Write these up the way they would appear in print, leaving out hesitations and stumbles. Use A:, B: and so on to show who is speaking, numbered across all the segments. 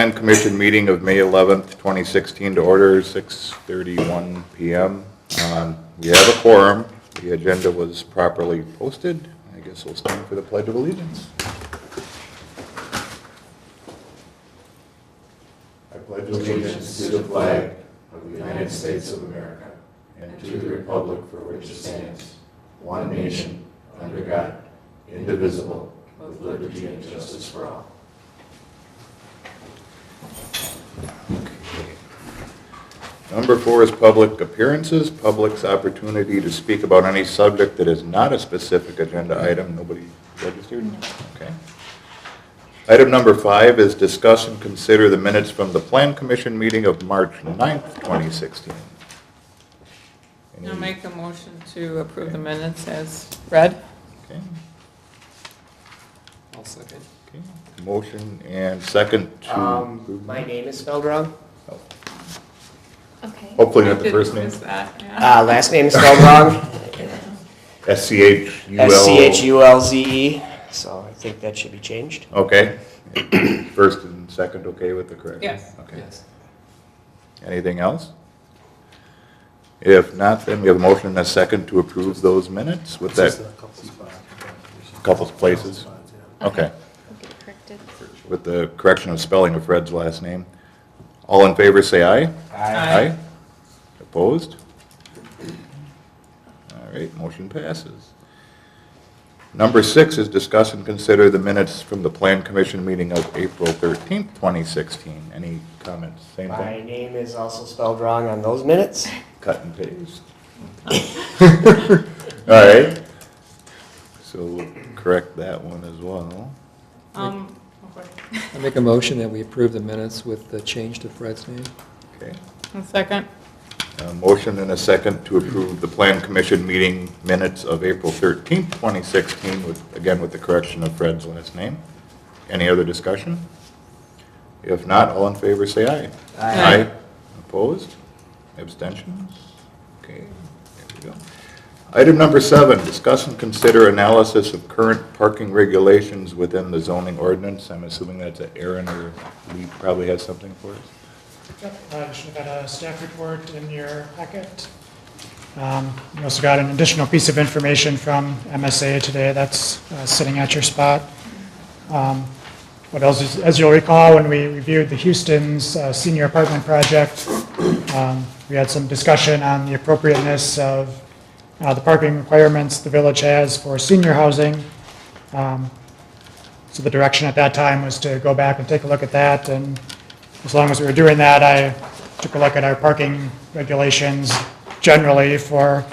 A: Plan Commission meeting of May 11th, 2016 to order, 6:31 p.m. We have a quorum. The agenda was properly posted. I guess we'll stand for the Pledge of Allegiance. I pledge
B: allegiance to the flag of the United States of America and to the republic for which it stands, one nation, under God, indivisible, with liberty and justice for all.
A: Number 4 is public appearances, public's opportunity to speak about any subject that is not a specific agenda item. Nobody registered? Okay. Item number 5 is discuss and consider the minutes from the Plan Commission meeting of March 9th, 2016.
C: I'll make a motion to approve the minutes as read.
A: Okay.
D: I'll second.
A: Okay. Motion and second to approve.
E: My name is spelled wrong.
F: Okay.
A: Hopefully not
C: I
A: the first
C: didn't
A: name.
C: miss that, yeah.
E: Last name is spelled wrong.
A: S-C-H-U-L.
E: S-C-H-U-L-Z-E. So I think that should be changed.
A: Okay. First and second okay with the correction?
C: Yes.
A: Okay.
D: Yes.
A: Anything else? If not, then we have a motion and a second to approve those minutes with that couple places. Okay.
F: We'll get it corrected.
A: With the correction of spelling of Fred's last name. All in favor, say aye.
C: Aye.
A: Opposed? All right, motion passes. Number 6 is discuss and consider the minutes from the Plan Commission meeting of April 13th, 2016. Any comments? Same
E: My
A: thing?
E: name is also spelled wrong on those minutes.
A: Cut and paste. All right. So we'll correct that one as well.
D: I make a motion that we approve the minutes with the change to Fred's name.
A: Okay.
C: A second.
A: A motion and a second to approve the Plan Commission meeting minutes of April 13th, 2016, again with the correction of Fred's last name. Any other discussion? If not, all in favor say aye.
C: Aye.
A: Opposed? Abstentions? Okay, there we go. Item number 7, discuss and consider analysis of current parking regulations within the zoning ordinance. I'm assuming that's Aaron or Lee probably has something for us.
G: Yep, you should have had a staff report in your packet. You also got an additional piece of information from MSA today that's sitting at your spot. What else is, as you'll recall, when we reviewed the Houston's senior apartment project, we had some discussion on the appropriateness of the parking requirements the village has for senior housing. So the direction at that time was to go back and take a look at that, and as long as we were doing that, I took a look at our parking regulations generally for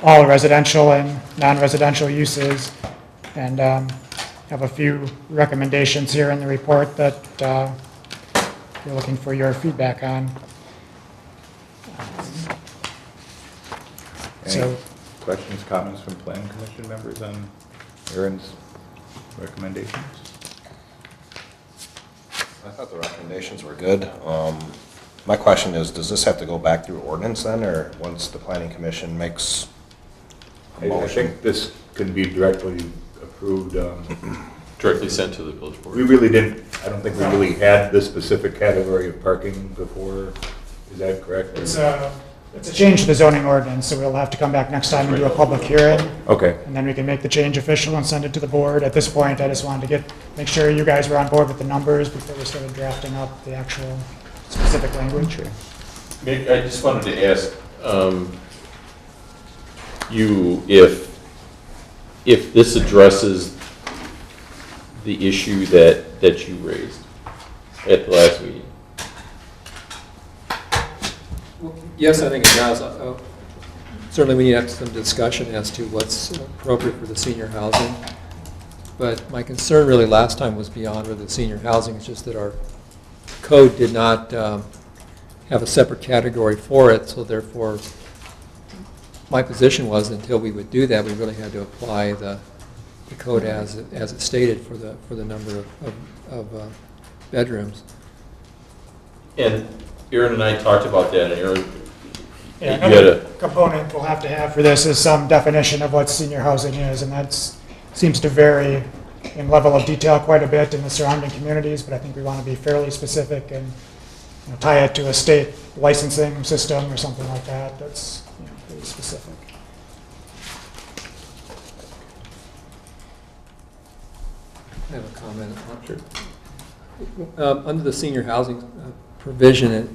G: all residential and non-residential uses, and have a few recommendations here in the report that we're looking for your feedback on.
A: Any questions, comments from Plan Commission members on Aaron's recommendations?
H: I thought the recommendations were good. My question is, does this have to go back through ordinance then, or once the planning commission makes a
A: I
H: motion?
A: think this can be directly approved.
B: Directly sent to the village
A: We
B: board.
A: really didn't, I don't think we really had this specific category of parking before. Is that correct?
G: It's a change to the zoning ordinance, so we'll have to come back next time and do a public hearing,
A: Okay,
G: and then we can make the change official and send it to the board. At this point, I just wanted to make sure you guys were on board with the numbers before we started drafting up the actual specific language.
B: I just wanted to ask you if this addresses the issue that you raised at the last meeting.
D: Yes, I think it does. Certainly we need to have some discussion as to what's appropriate for the senior housing. But my concern really last time was beyond really the senior housing. It's just that our code did not have a separate category for it. So therefore, my position was until we would do that, we really had to apply the code as it stated for the number of bedrooms.
B: And Aaron and I talked about that, and Aaron,
G: Yeah,
B: you had
G: another component we'll have to have for this is some definition of what senior housing is, and that seems to vary in level of detail quite a bit in the surrounding communities, but I think we want to be fairly specific and tie it to a state licensing system or something like that. That's pretty specific.
D: I have a comment. Under the senior housing provision,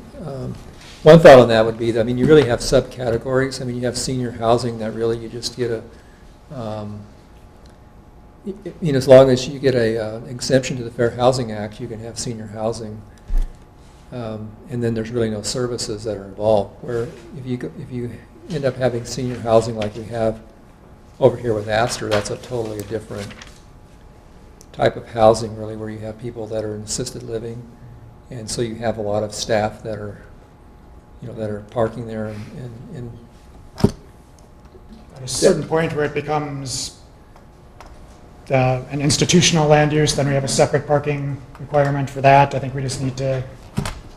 D: one thought on that would be that, you really have subcategories. You have senior housing that really you just get a, as long as you get a exemption to the Fair Housing Act, you can have senior housing. And then there's really no services that are involved. Where if you end up having senior housing like we have over here with Astor, that's a totally different type of housing, really, where you have people that are in assisted living, and so you have a lot of staff that are, that are parking there, and
G: At a certain point where it becomes an institutional land use, then we have a separate parking requirement for that. I think we just need to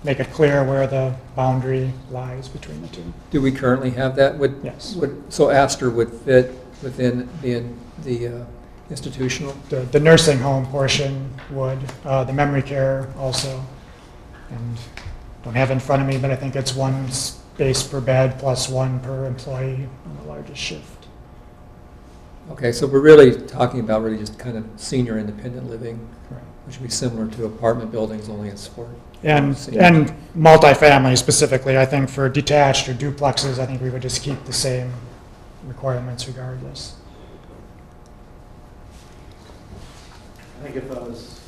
G: make it clear where the boundary lies between the two.
D: do we currently have that?
G: Yes.
D: So Astor would fit within being the institutional?
G: The nursing home portion would, the memory care also. And don't have it in front of me, but I think it's 1 space per bed plus 1 per employee on the largest shift.
D: Okay, so we're really talking about really just kind of senior independent living,
G: Right.
D: which would be similar to apartment buildings, only it's for
G: And
D: seniors.
G: multifamily specifically, I think for detached or duplexes, I think we would just keep the same requirements regardless.
F: I think if I was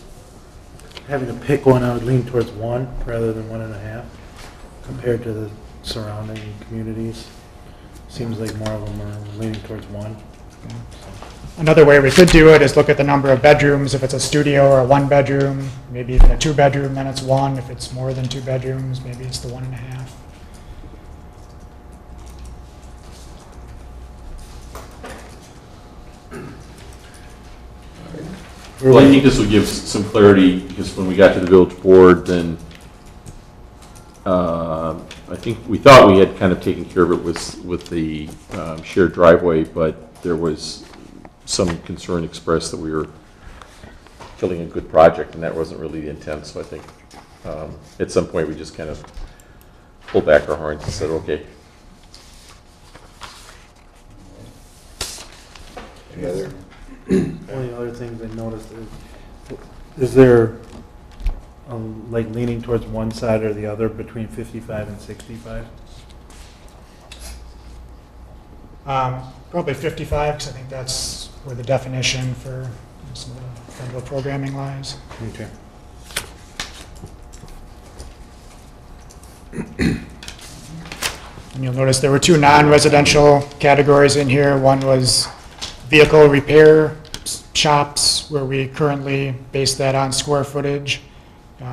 F: having to pick one, I would lean towards 1 rather than 1.5 compared to the surrounding communities. Seems like more of them are leaning towards 1.
G: Another way we could do it is look at the number of bedrooms. If it's a studio or a 1-bedroom, maybe even a 2-bedroom, then it's 1. If it's more than 2 bedrooms, maybe it's the 1.5.
B: Well, I think this will give some clarity, because when we got to the village board, then I think we thought we had kind of taken care of it with the shared driveway, but there was some concern expressed that we were filling a good project, and that wasn't really the intent. So I think at some point we just kind of pulled back our horns and said, okay.
A: Any other?
F: One of the other things I noticed is there like leaning towards one side or the other between 55 and 65?
G: Probably 55, because I think that's where the definition for some of the federal programming lies.
F: Okay.
G: And you'll notice there were 2 non-residential categories in here. One was vehicle repair shops, where we currently base that on square footage,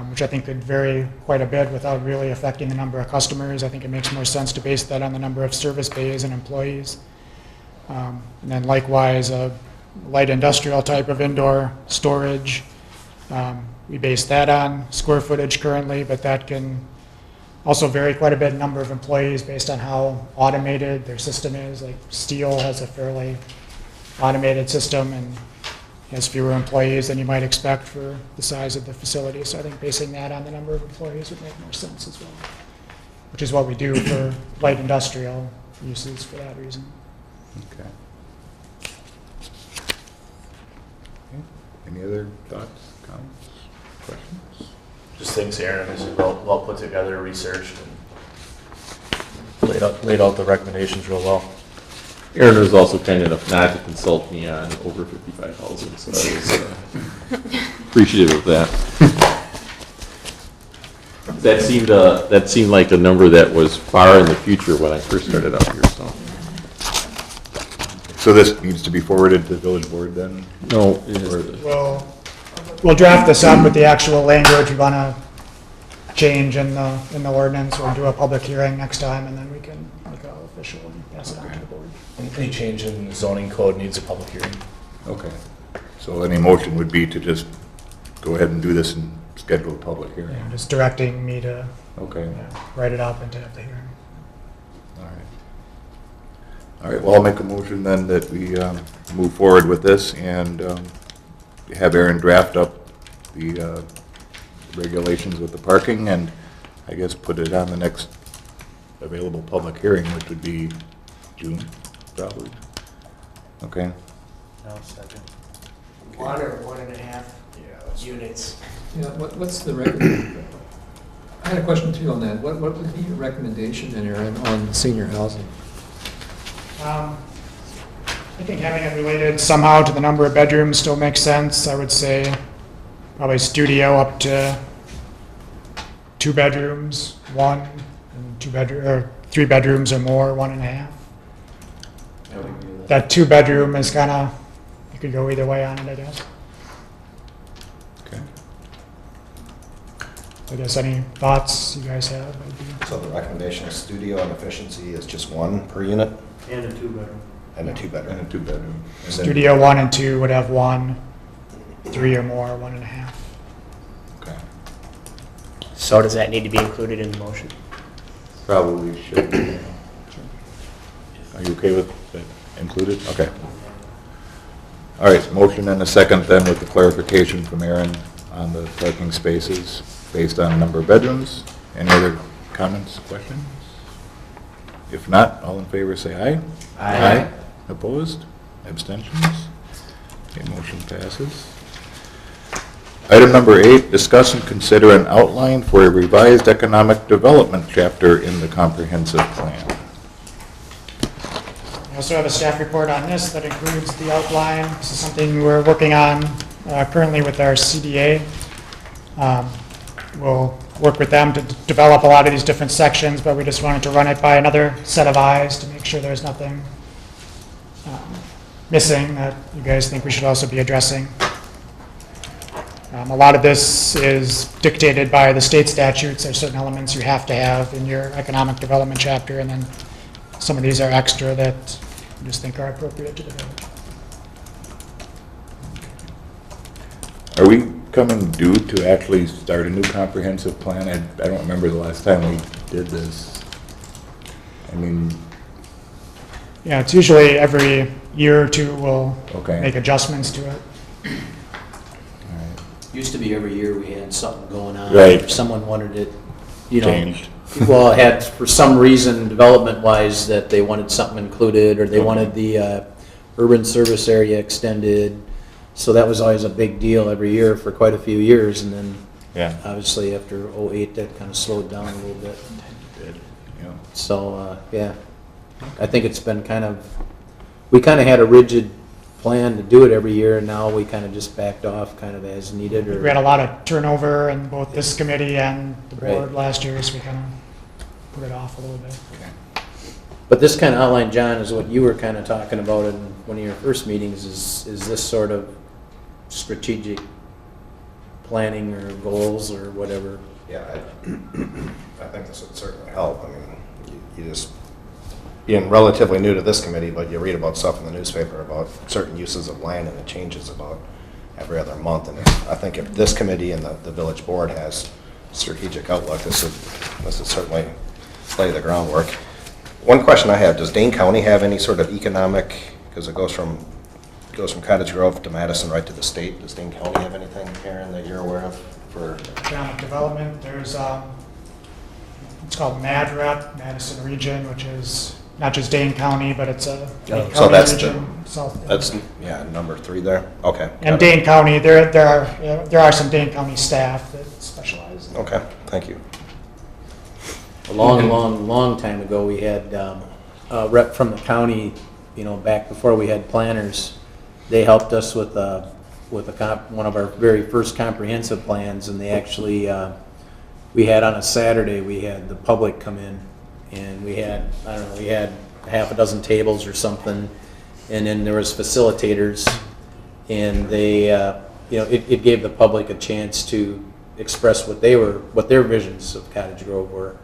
G: which I think could vary quite a bit without really affecting the number of customers. I think it makes more sense to base that on the number of service bays and employees. And then likewise, a light industrial type of indoor storage. We base that on square footage currently, but that can also vary quite a bit in number of employees based on how automated their system is. Like steel has a fairly automated system and has fewer employees than you might expect for the size of the facility. So I think basing that on the number of employees would make more sense as well, which is what we do for light industrial uses for that reason.
A: Okay. Any other thoughts, comments, questions?
I: Just thanks, Aaron. This is well put together, researched, and laid out the recommendations real well.
B: Aaron was also kind enough not to consult me on over 55 housing, so I was appreciative of that. That seemed like a number that was far in the future when I first started out here, so.
A: So this needs to be forwarded to the village board then?
B: No,
G: We'll draft this up with the actual language we want to change in the ordinance. We'll do a public hearing next time, and then we can make it all official and pass it on to the board.
I: Any change in the zoning code needs a public hearing.
A: Okay. So any motion would be to just go ahead and do this and schedule a public hearing?
G: Yeah, just directing me to
A: Okay.
G: write it up and to have the hearing.
A: All right. All right, well, I'll make a motion then that we move forward with this and have Aaron draft up the regulations with the parking, and I guess put it on the next available public hearing, which would be June, probably. Okay?
F: Now second.
E: 1 or 1.5 units.
D: Yeah, what's the recommendation? I had a question too on that. What would be your recommendation then, Aaron, on senior housing?
G: I think having it related somehow to the number of bedrooms still makes sense. I would say probably studio up to 2 bedrooms, 1, and 2 bedroom, or 3 bedrooms or more, 1.5. That 2 bedroom is kind of, you could go either way on it, I guess.
A: Okay.
G: I guess any thoughts you guys have?
H: So the recommendation of studio and efficiency is just 1 per unit
F: And a 2-bedroom.
H: and a 2-bedroom?
A: And a 2-bedroom. And then-
G: Studio 1 and 2 would have 1, 3 or more, 1.5.
A: Okay.
E: So does that need to be included in the motion?
A: Probably should be. Are you okay with that included? Okay. All right, motion and a second then with the clarification from Aaron on the parking spaces based on number of bedrooms. Any other comments, questions? If not, all in favor say aye.
E: Aye.
A: Opposed? Abstentions? Okay, motion passes. Item number 8, discuss and consider an outline for a revised economic development chapter in the comprehensive plan.
G: I also have a staff report on this that includes the outline. This is something we're working on currently with our CDA. We'll work with them to develop a lot of these different sections, but we just wanted to run it by another set of eyes to make sure there's nothing missing that you guys think we should also be addressing. A lot of this is dictated by the state statutes. There's certain elements you have to have in your economic development chapter, and then some of these are extra that I just think are appropriate to the village.
A: Are we coming due to actually start a new comprehensive plan? I don't remember the last time we did this. I mean,
G: Yeah, it's usually every year or two we'll
A: okay.
G: make adjustments to it.
A: All right.
J: Used to be every year we had something going on.
A: Right.
J: If someone wanted it, you know.
A: Changed.
J: Well, it had, for some reason, development-wise, that they wanted something included, or they wanted the urban service area extended. So that was always a big deal every year for quite a few years, and then
A: Yeah.
J: obviously after '08, that kind of slowed down a little bit.
A: Did, yeah.
J: So, yeah, I think it's been kind of, we kind of had a rigid plan to do it every year, and now we kind of just backed off kind of as needed,
G: We had
J: or,
G: a lot of turnover in both this committee and the
J: Right.
G: board last year, so we kind of put it off a little bit.
J: but this kind of outline, John, is what you were kind of talking about in one of your first meetings, is this sort of strategic planning or goals or whatever.
H: Yeah, I think this would certainly help. I mean, you just, being relatively new to this committee, but you read about stuff in the newspaper about certain uses of land, and it changes about every other month. And I think if this committee and the village board has strategic outlook, this would certainly lay the groundwork. One question I have, does Dane County have any sort of economic, because it goes from Cottage Grove to Madison right to the state. Does Dane County have anything, Karen, that you're aware of for?
G: Economic development, there's, it's called MADREP, Madison Region, which is not just Dane County, but it's a Dane
H: So
G: County
H: that's
G: region. South.
H: That's, yeah, number 3 there? Okay.
G: And
H: got it.
G: Dane County, there are some Dane County staff that specialize in
H: Okay, thank you.
J: A long time ago, we had a rep from the county, you know, back before we had planners. They helped us with one of our very first comprehensive plans, and they actually, we had on a Saturday, we had the public come in, and we had, I don't know, we had half a dozen tables or something, and then there was facilitators, and they, you know, it gave the public a chance to express what their visions of Cottage Grove were.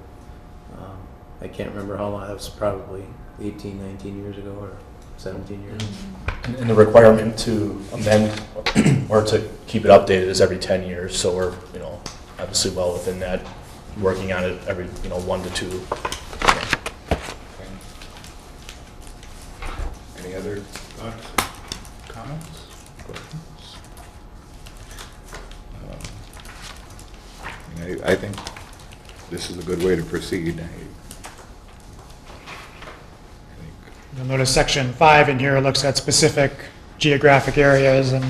J: I can't remember how long, that was probably 18, 19 years ago, or 17 years.
I: And the requirement to amend or to keep it updated is every 10 years, so we're, you know, obviously well within that, working on it every, you know, 1 to 2.
A: Any other thoughts, comments, questions? I think this is a good way to proceed.
G: You'll notice section 5 in here looks at specific geographic areas and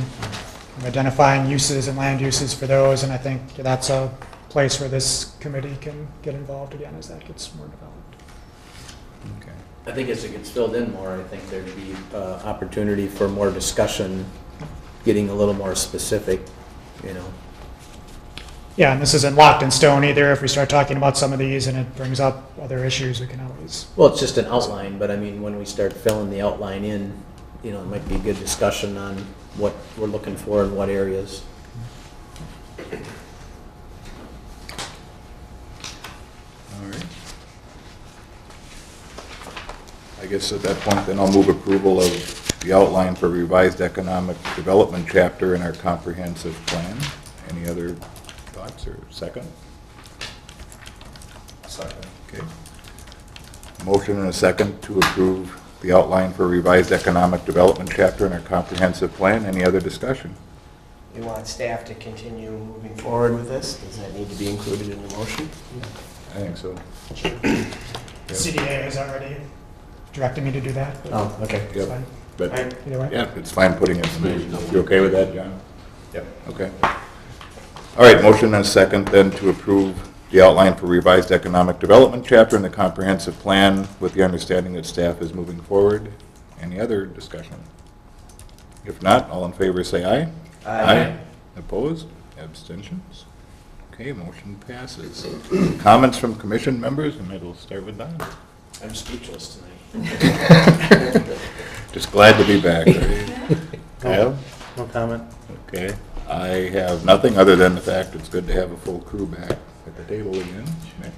G: identifying uses and land uses for those, and I think that's a place where this committee can get involved again as that gets more developed.
A: Okay.
J: I think as it gets filled in more, I think there'd be opportunity for more discussion, getting a little more specific, you know.
G: Yeah, and this isn't locked in stone either. If we start talking about some of these and it brings up other issues, we can always.
J: Well, it's just an outline, but I mean, when we start filling the outline in, you know, it might be a good discussion on what we're looking for in what areas.
A: All right. I guess at that point, then I'll move approval of the outline for revised economic development chapter in our comprehensive plan. Any other thoughts or second?
H: Second.
A: Okay. Motion and a second to approve the outline for revised economic development chapter in our comprehensive plan. Any other discussion?
E: You want staff to continue moving forward with this? Does that need to be included in the motion?
A: I think so.
G: CDA has already directed me to do that. But
E: Oh, okay.
G: it's
A: Yep.
G: fine.
A: But,
G: Either way.
A: yeah, it's fine putting information. You okay with that, John?
H: Yep.
A: Okay. All right, motion and a second then to approve the outline for revised economic development chapter in the comprehensive plan with the understanding that staff is moving forward. Any other discussion? If not, all in favor say aye.
E: Aye.
A: Opposed? Abstentions? Okay, motion passes. Comments from commission members, and it'll start with Don.
E: I'm speechless tonight.
A: Just glad to be back. Right? Kyle?
F: No comment.
A: Okay. I have nothing other than the fact it's good to have a full crew back at the table again. Nick?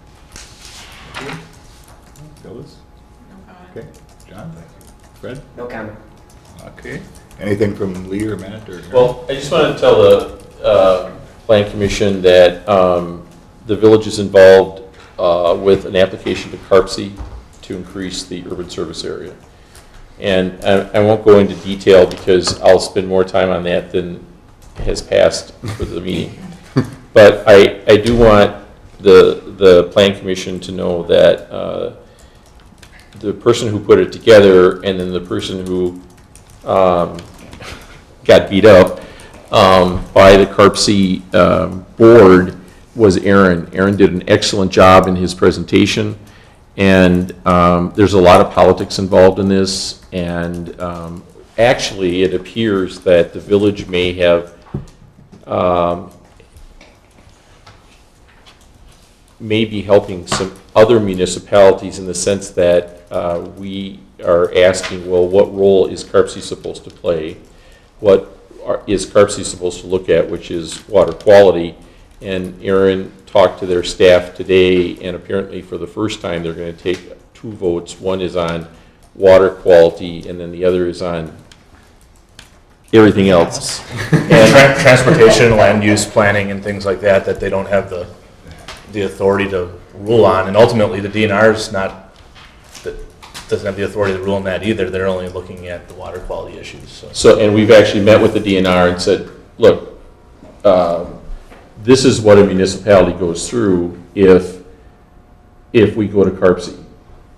A: Phyllis? Okay. John? Fred?
E: No comment.
A: Okay. Anything from Lee or Matt or?
I: Well, I just wanted to tell the Plan Commission that the village is involved with an application to CARPC to increase the urban service area. And I won't go into detail because I'll spend more time on that than has passed for the meeting. But I do want the Plan Commission to know that the person who put it together and then the person who got beat up by the CARPC board was Aaron. Aaron did an excellent job in his presentation, and there's a lot of politics involved in this, and actually it appears that the village may have may be helping some other municipalities in the sense that we are asking, well, what role is CARPC supposed to play? What is CARPC supposed to look at, which is water quality? And Aaron talked to their staff today, and apparently for the first time they're going to take 2 votes. One is on water quality, and then the other is on everything else. And transportation, land use planning and things like that, that they don't have the authority to rule on. And ultimately, the DNR is not, doesn't have the authority to rule on that either. They're only looking at the water quality issues. So,
K: and we've actually met with the DNR and said, look, this is what a municipality goes through if we go to CARPC.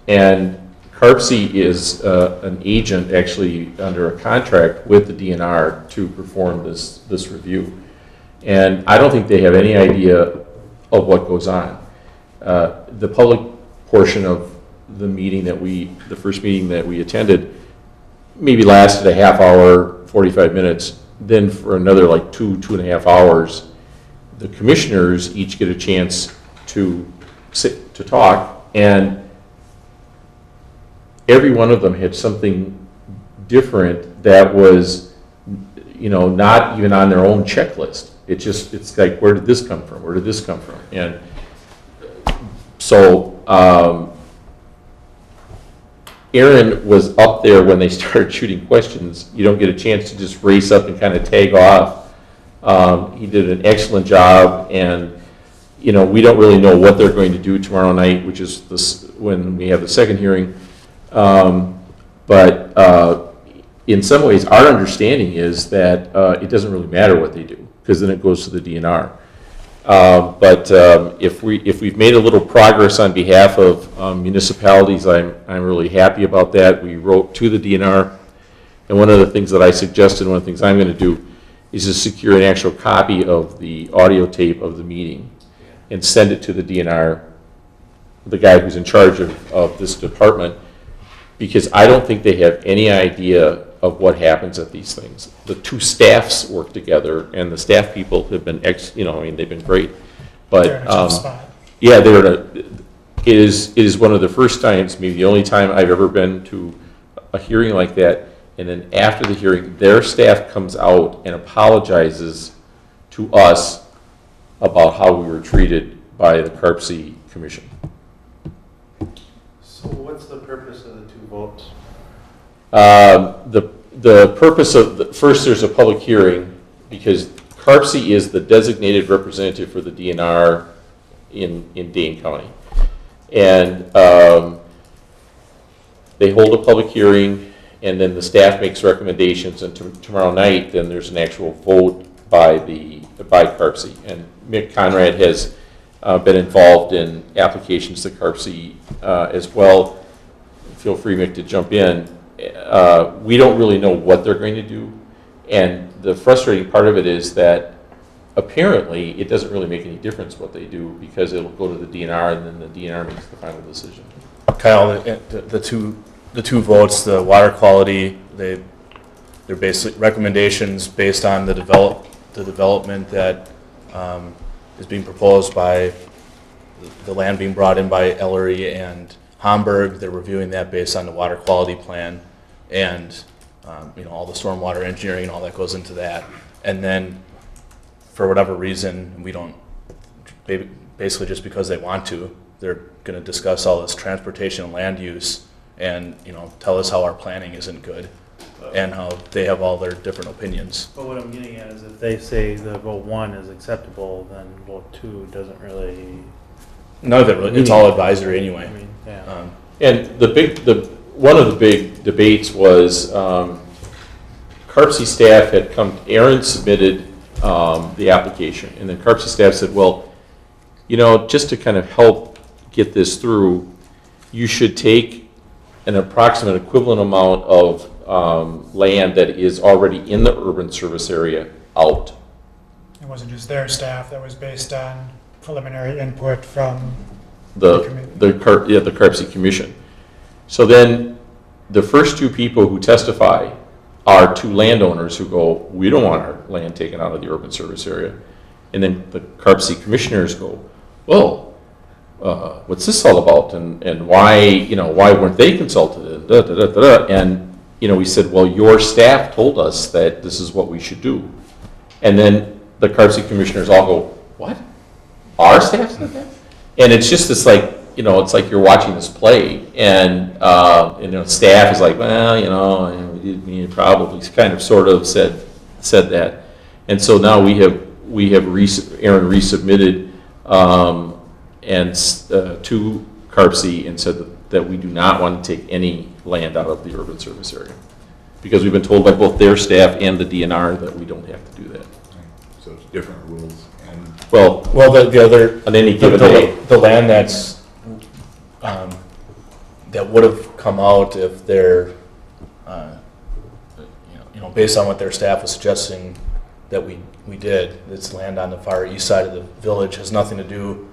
K: And CARPC is an agent actually under a contract with the DNR to perform this review. And I don't think they have any idea of what goes on. The public portion of the meeting the first meeting that we attended, maybe lasted a half hour, 45 minutes. Then for another like 2.5 hours, the commissioners each get a chance to sit to talk, and every one of them had something different that was, not even on their own checklist. It's like, where did this come from? Where did this come from? And so Aaron was up there when they started shooting questions. You don't get a chance to just race up and kind of tag off. He did an excellent job, and we don't really know what they're going to do tomorrow night, which is when we have the second hearing. But in some ways, our understanding is that it doesn't really matter what they do, because then it goes to the DNR. But if we've made a little progress on behalf of municipalities, I'm really happy about that. We wrote to the DNR, and one of the things that I suggested, one of the things I'm going to do, is to secure an actual copy of the audio tape of the meeting and send it to the DNR, the guy who's in charge of this department, because I don't think they have any idea of what happens at these things. The two staffs work together, and the staff people have been they've been great. But
G: They're in a tough spot.
K: yeah, it is one of the first times, maybe the only time I've ever been to a hearing like that. And then after the hearing, their staff comes out and apologizes to us about how we were treated by the CARPC Commission.
F: So what's the purpose of the 2 votes?
K: The purpose of, first there's a public hearing, because CARPC is the designated representative for the DNR in Dane County. And they hold a public hearing, and then the staff makes recommendations, and tomorrow night, then there's an actual vote by CARPC. And Mick Conrad has been involved in applications to CARPC as well. Feel free, Mick, to jump in. We don't really know what they're going to do, and the frustrating part of it is that apparently it doesn't really make any difference what they do, because it'll go to the DNR, and then the DNR makes the final decision.
L: Kyle, the two votes, the water quality, they're basically recommendations based on the development that is being proposed by the land being brought in by Ellery and Hamburg. They're reviewing that based on the water quality plan, and all the stormwater engineering and all that goes into that. And then for whatever reason, we don't, basically just because they want to, they're going to discuss all this transportation and land use, and tell us how our planning isn't good, and how they have all their different opinions.
F: But what I'm getting at is if they say the vote 1 is acceptable, then vote 2 doesn't really.
L: None of it really, it's all advisory anyway.
F: I mean, yeah.
K: And one of the big debates was CARPC staff had come, Aaron submitted the application, and then CARPC staff said, well, just to kind of help get this through, you should take an approximate equivalent amount of land that is already in the urban service area out.
G: It wasn't just their staff, that was based on preliminary input from
K: the
G: committee.
K: CARPC Commission. So then the first 2 people who testify are 2 landowners who go, we don't want our land taken out of the urban service area. And then the CARPC commissioners go, well, what's this all about? And why, why weren't they consulted? And, we said, well, your staff told us that this is what we should do. And then the CARPC commissioners all go, what? Our staff said that? And it's just this it's like you're watching this play, and staff is like, well, we probably kind of sort of said that. And so now we have Aaron resubmitted to CARPC and said that we do not want to take any land out of the urban service area, because we've been told by both their staff and the DNR that we don't have to do that.
A: So it's different rules. And
L: Well, the other,
K: on any given day.
L: the land that's, that would have come out if they're, based on what their staff was suggesting that we did, it's land on the far east side of the village, has nothing to do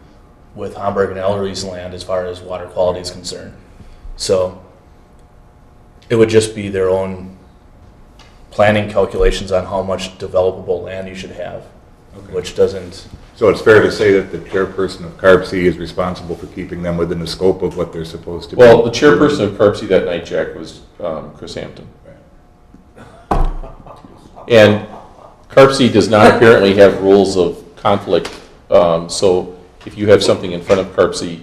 L: with Hamburg and Ellery's land as far as water quality is concerned. So it would just be their own planning calculations on how much developable land you should have, which doesn't.
A: so it's fair to say that the chairperson of CARPC is responsible for keeping them within the scope of what they're supposed to be.
K: Well, the chairperson of CARPC that night, Jack, was Chris Hampton. And CARPC does not apparently have rules of conflict, so if you have something in front of CARPC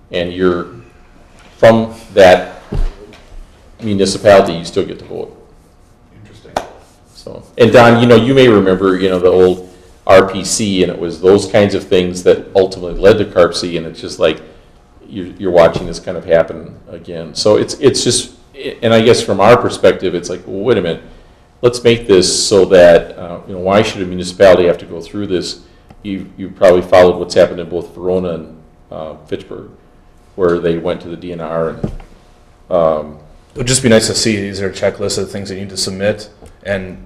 K: and you're from that municipality, you still get to vote.
A: Interesting.
K: So, and Don, you may remember, the old RPC, and it was those kinds of things that ultimately led to CARPC, and it's just like you're watching this kind of happen again. So it's just, and I guess from our perspective, it's like, well, wait a minute, let's make this so that why should a municipality have to go through this you probably followed what's happened in both Verona and Fitchburg, where they went to the DNR and,
L: It would just be nice to see, these are a checklist of things that you need to submit, and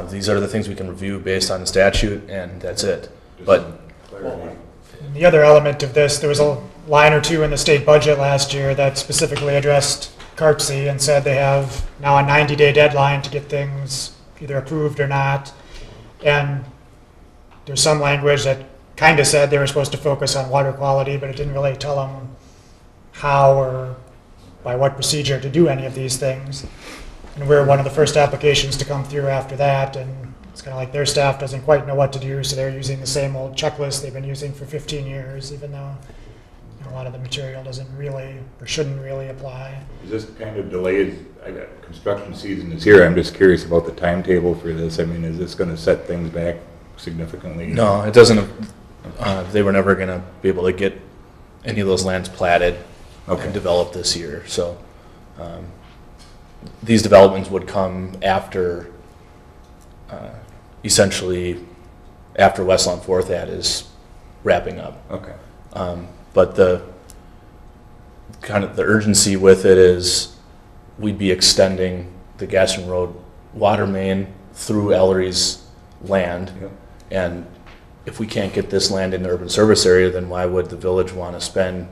L: these are the things we can review based on the statute, and that's it. But
G: And the other element of this, there was a line or two in the state budget last year that specifically addressed CARPC and said they have now a 90-day deadline to get things either approved or not. And there's some language that kind of said they were supposed to focus on water quality, but it didn't really tell them how or by what procedure to do any of these things. And we're one of the first applications to come through after that, and it's kind of like their staff doesn't quite know what to do, so they're using the same old checklist they've been using for 15 years, even though a lot of the material doesn't really, or shouldn't really apply.
A: Is this kind of delayed, construction season is here, I'm just curious about the timetable for this. I mean, is this gonna set things back significantly?
L: no, it doesn't, they were never gonna be able to get any of those lands platted
A: Okay.
L: and developed this year, so these developments would come after, essentially, after Westlawn Fourth Ad is wrapping up.
A: Okay.
L: But the kind of the urgency with it is we'd be extending the Gaston Road water main through Ellery's land.
A: Yep.
L: And if we can't get this land in the urban service area, then why would the village want to spend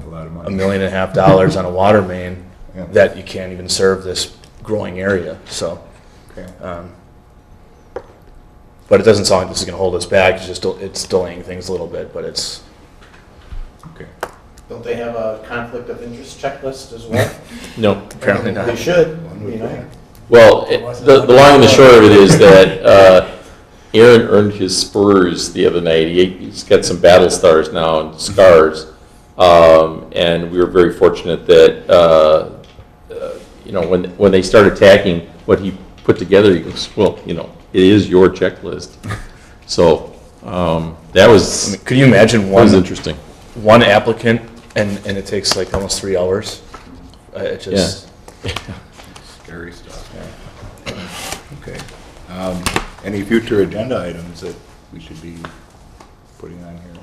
A: A lot of money.
L: $1.5 million on a water main
A: Yeah.
L: that you can't even serve this growing area? So,
A: Okay.
L: but it doesn't sound like this is going to hold us back. It's just, it's delaying things a little bit, but it's,
A: Okay.
J: Don't they have a conflict of interest checklist as well?
K: no.
L: apparently not.
J: They should,
A: One would
J: you know.
A: think.
K: Well, the long and the short of it is that Aaron earned his spurs the other night. He's got some battle stars now and scars. And we were very fortunate that, you know, when they started attacking what he put together, he goes, well, you know, it is your checklist. So that was,
L: I mean, could you imagine
K: that was
L: one
K: interesting.
L: applicant and it takes like almost 3 hours? It just,
A: Scary stuff, yeah. Okay. Any future agenda items that we should be putting on here?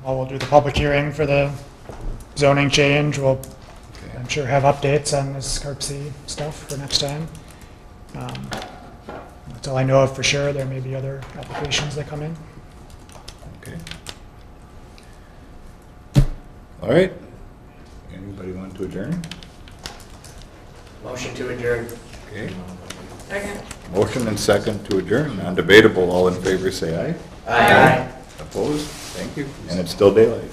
G: Well, we'll do the public hearing for the zoning change. We'll,
A: Okay.
G: I'm sure, have updates on this CARPC stuff for next time. That's all I know of for sure. There may be other applications that come in.
A: Okay. All right. Anybody want to adjourn?
E: Motion to adjourn.
A: Okay.
C: Second.
A: Motion and second to adjourn. Non-debatable. All in favor, say aye.
E: Aye.
A: Opposed? Thank you. And it's still daylight.